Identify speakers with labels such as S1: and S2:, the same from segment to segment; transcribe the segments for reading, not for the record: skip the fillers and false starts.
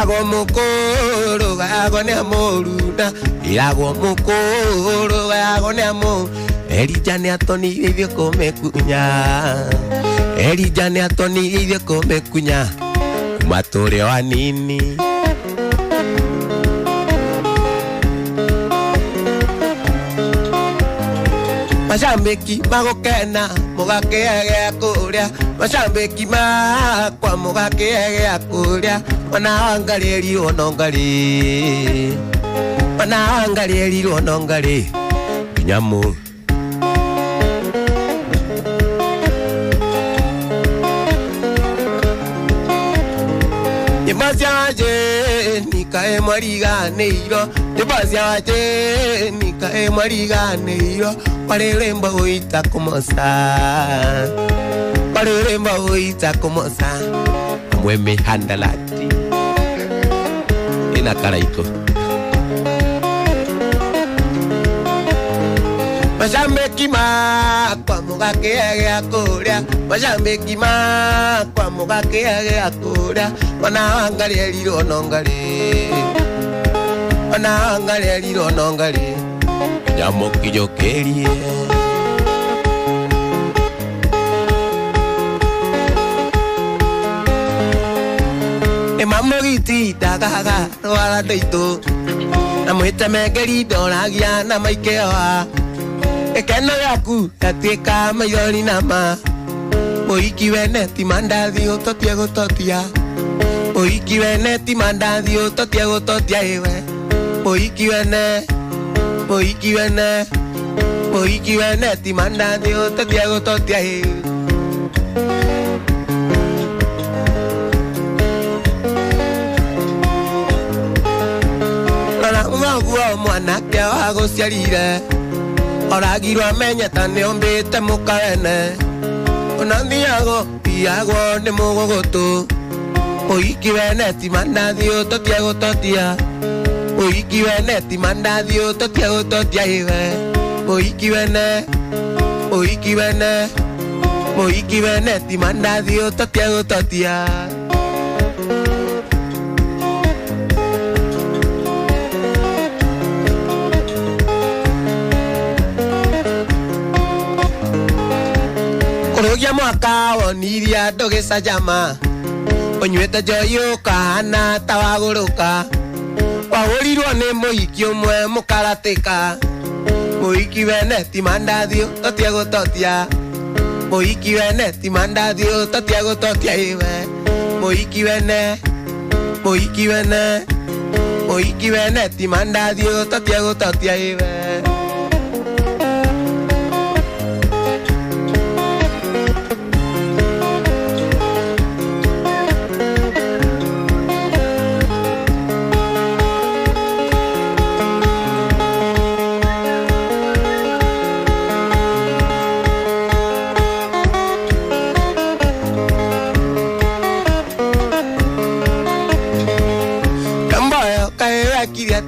S1: Irago mukuru gago ne amoruna. Irago mukuru gago ne amor. Erija ne atoni ivyo come kunya. Erija ne atoni ivyo come kunya. Matore wa nini. Masambeki magokena mugakege akuria. Masambeki makwa mugakege akuria. Wanaangalia onongari. Wanaangalia onongari. Nyamu Yebasiaje nikae mariga neiro. Yebasiaje nikae mariga neiro. Pareremba oita como sa. Pareremba oita como sa. Mueme handalati. Ina karaiko. Masambeki makwa mugakege akuria. Masambeki makwa mugakege akuria. Wanaangalia lilo nongale. Wanaangalia lilo nongale. Nyamo kijokerie. Mamoriti tagaga wala deito. Namuita megeri donagia na maikewa. Ekena yaku yatika mayoni nama. Oiki veneti mandadi ototiago totia. Oiki veneti mandadi ototiago totia ewe. Oiki vene. Oiki vene. Oiki veneti mandadi ototiago totia ewe. Uwa mwana kia wago siarire. Oragiro amenya tane ombete mukawene. Onandiago piago ne mogogoto. Oiki veneti mandadio totiago totia. Oiki veneti mandadio totiago totia iwe. Oiki vene. Oiki vene. Oiki veneti mandadio totiago totia. Orogia mwaka oniria dogesa jama. Onyweta joyo kahana tawaguruka. Wahurirwo ni muhiki umwe mukarateka. Muhiki veneti mandadio totiago totia. Muhiki veneti mandadio totiago totia iwe. Muhiki vene. Muhiki vene. Muhiki veneti mandadio totiago totia iwe.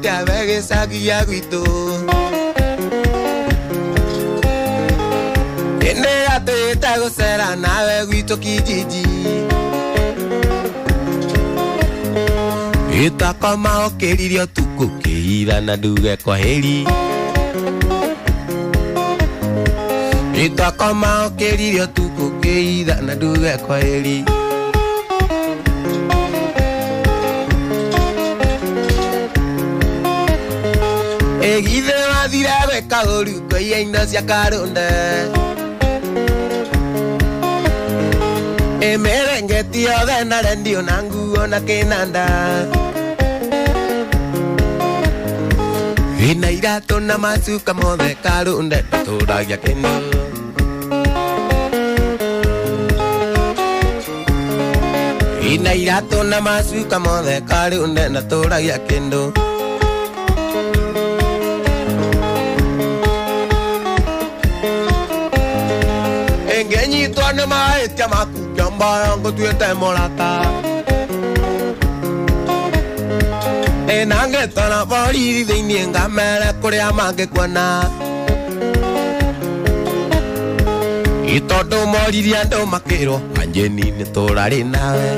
S1: Te avegues aquí aguito. Enérate tago será nave guito kijiji. Ita kama okeririo tuku keira na duge kwa heri. Ita kama okeririo tuku keira na duge kwa heri. Egide madira beka oruko yenda siakaronde. Emerengeti odena rendio nangu ona kenanda. Ina irato na masuka mode karunde toda ya kendo. Ina irato na masuka mode karunde na toda ya kendo. Engenyi tuane maetia makukiamba yango tuete molata. Enange tana pari dini ngamere korea mange kwana. Itodo mori ando makero anjeni ne torare nawe.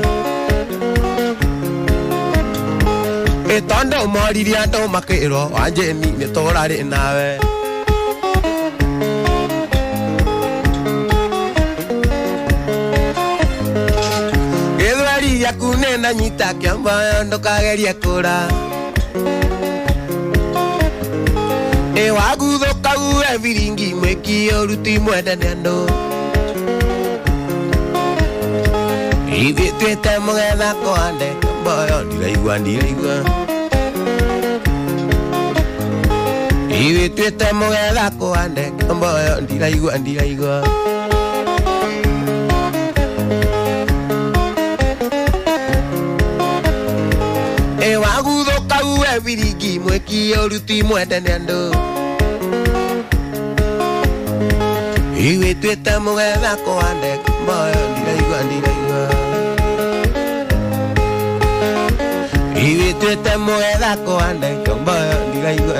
S1: Tondo moririe andũ makĩrwo Wanjĩni nĩ tũrarĩ nawe Gĩthweri gĩaku nĩ na nyita kĩamba ndũkagerie kũra Waguthũka uwe viringi mwĩki ũruti mwende nĩ andũ Ithuĩ twĩte mũgetha kũhande Kamboyo ndiraigua Ithuĩ twĩte mũgetha kũhande Kamboyo ndiraigua Waguthũka uwe viringi mwĩki ũruti mwende nĩ andũ Ithuĩ twĩte mũgetha kũhande Kamboyo ndiraigua Ithuĩ twĩte mũgetha kũhande Kamboyo ndiraigua